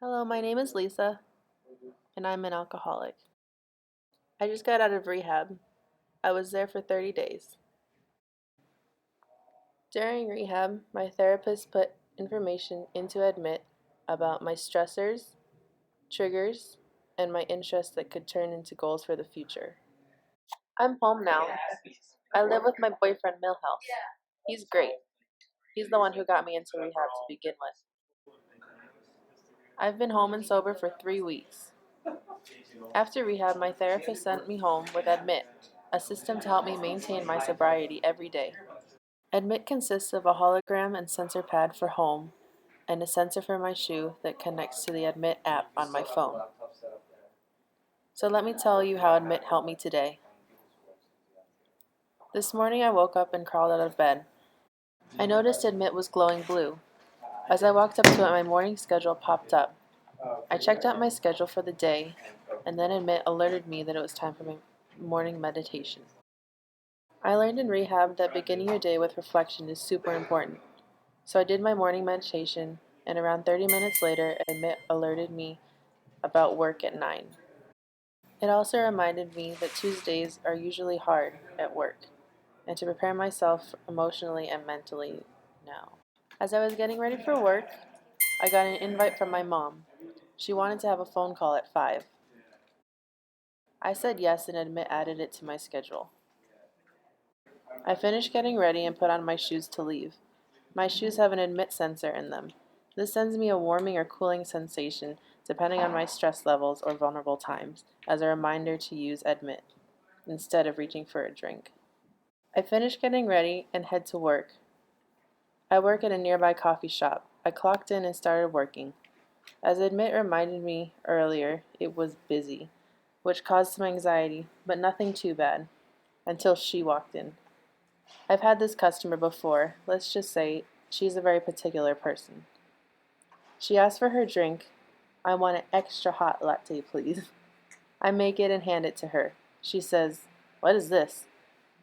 Hello, my name is Lisa, and I'm an alcoholic. I just got out of rehab. I was there for 30 days. During rehab, my therapist put information into ADDMIT about my stressors, triggers, and my interests that could turn into goals for the future. I'm home now. I live with my boyfriend, Milhouse. He's great. He's the one who got me into rehab to begin with. I've been home and sober for 3 weeks. After rehab, my therapist sent me home with ADDMIT, a system to help me maintain my sobriety every day. ADDMIT consists of a hologram and sensor pad for home and a sensor for my shoe that connects to the ADDMIT app on my phone. So let me tell you how ADDMIT helped me today. This morning I woke up and crawled out of bed. I noticed ADDMIT was glowing blue. As I walked up to it, my morning schedule popped up. I checked out my schedule for the day, and then ADDMIT alerted me that it was time for my morning meditation. I learned in rehab that beginning your day with reflection is super important. So I did my morning meditation, and around 30 minutes later, ADDMIT alerted me about work at 9. It also reminded me that Tuesdays are usually hard at work, and to prepare myself emotionally and mentally now. As I was getting ready for work, I got an invite from my mom. She wanted to have a phone call at 5. I said yes, and ADDMIT added it to my schedule. I finished getting ready and put on my shoes to leave. My shoes have an ADDMIT sensor in them. This sends me a warming or cooling sensation depending on my stress levels or vulnerable times, as a reminder to use ADDMIT instead of reaching for a drink. I finish getting ready and head to work. I work at a nearby coffee shop. I clocked in and started working. As ADDMIT reminded me earlier, it was busy, which caused some anxiety, but nothing too bad, until she walked in. I've had this customer before. Let's just say she's a very particular person. She asked for her drink. I want an extra hot latte, please. I make it and hand it to her. She says, "What is this?"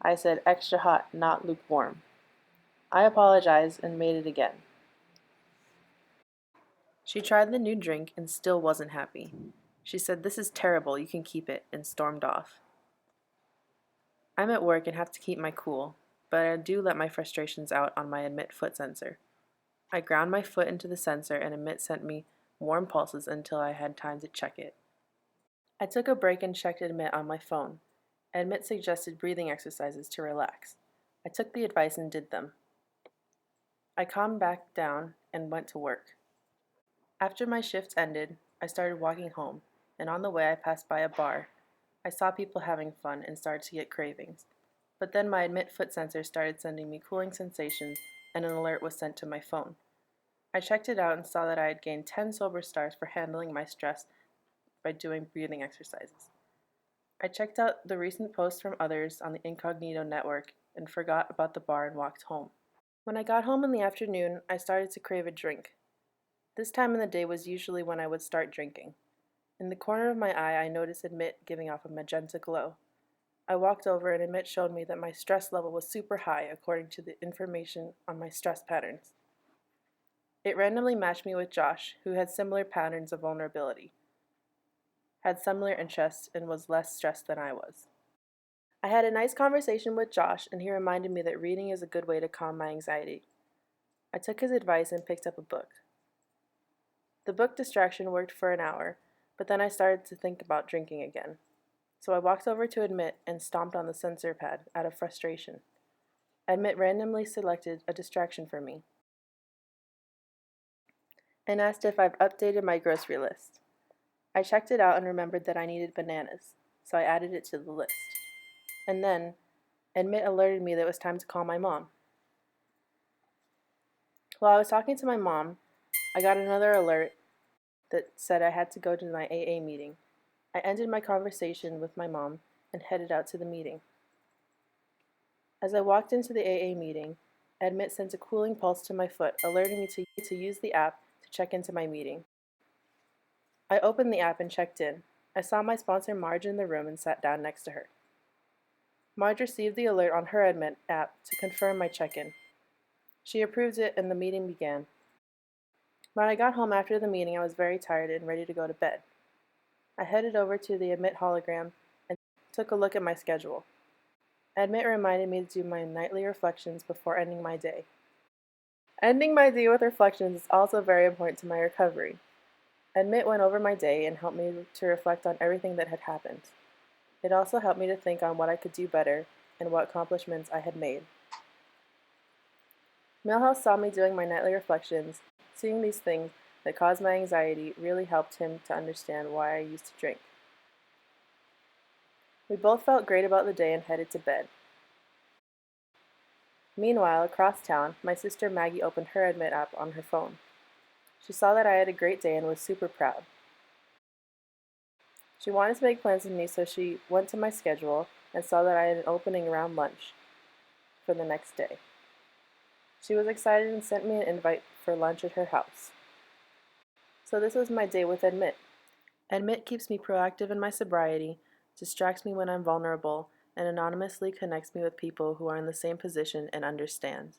I said, "Extra hot, not lukewarm." I apologized and made it again. She tried the new drink and still wasn't happy. She said, "This is terrible, you can keep it," and stormed off. I'm at work and have to keep my cool, but I do let my frustrations out on my ADDMIT foot sensor. I ground my foot into the sensor and ADDMIT sent me warm pulses until I had time to check it. I took a break and checked ADDMIT on my phone. ADDMIT suggested breathing exercises to relax. I took the advice and did them. I calmed back down and went to work. After my shift ended, I started walking home, and on the way I passed by a bar. I saw people having fun and started to get cravings. But then my ADDMIT foot sensor started sending me cooling sensations, and an alert was sent to my phone. I checked it out and saw that I had gained 10 sober stars for handling my stress by doing breathing exercises. I checked out the recent posts from others on the Incognito network and forgot about the bar and walked home. When I got home in the afternoon, I started to crave a drink. This time in the day was usually when I would start drinking. In the corner of my eye, I noticed ADDMIT giving off a magenta glow. I walked over and ADDMIT showed me that my stress level was super high according to the information on my stress patterns. It randomly matched me with Josh, who had similar patterns of vulnerability, had similar interests, and was less stressed than I was. I had a nice conversation with Josh, and he reminded me that reading is a good way to calm my anxiety. I took his advice and picked up a book. The book distraction worked for an hour, but then I started to think about drinking again. So I walked over to ADDMIT and stomped on the sensor pad out of frustration. ADDMIT randomly selected a distraction for me and asked if I've updated my grocery list. I checked it out and remembered that I needed bananas, so I added it to the list. And then, ADDMIT alerted me that it was time to call my mom. While I was talking to my mom, I got another alert that said I had to go to my AA meeting. I ended my conversation with my mom and headed out to the meeting. As I walked into the AA meeting, ADDMIT sent a cooling pulse to my foot, alerting me to use the app to check into my meeting. I opened the app and checked in. I saw my sponsor Marge in the room and sat down next to her. Marge received the alert on her ADDMIT app to confirm my check-in. She approved it and the meeting began. When I got home after the meeting, I was very tired and ready to go to bed. I headed over to the ADDMIT hologram and took a look at my schedule. ADDMIT reminded me to do my nightly reflections before ending my day. Ending my day with reflections is also very important to my recovery. ADDMIT went over my day and helped me to reflect on everything that had happened. It also helped me to think on what I could do better and what accomplishments I had made. Milhouse saw me doing my nightly reflections. Seeing these things that caused my anxiety really helped him to understand why I used to drink. We both felt great about the day and headed to bed. Meanwhile, across town, my sister Maggie opened her ADDMIT app on her phone. She saw that I had a great day and was super proud. She wanted to make plans with me, so she went to my schedule and saw that I had an opening around lunch for the next day. She was excited and sent me an invite for lunch at her house. So this was my day with ADDMIT. ADDMIT keeps me proactive in my sobriety, distracts me when I'm vulnerable, and anonymously connects me with people who are in the same position and understand.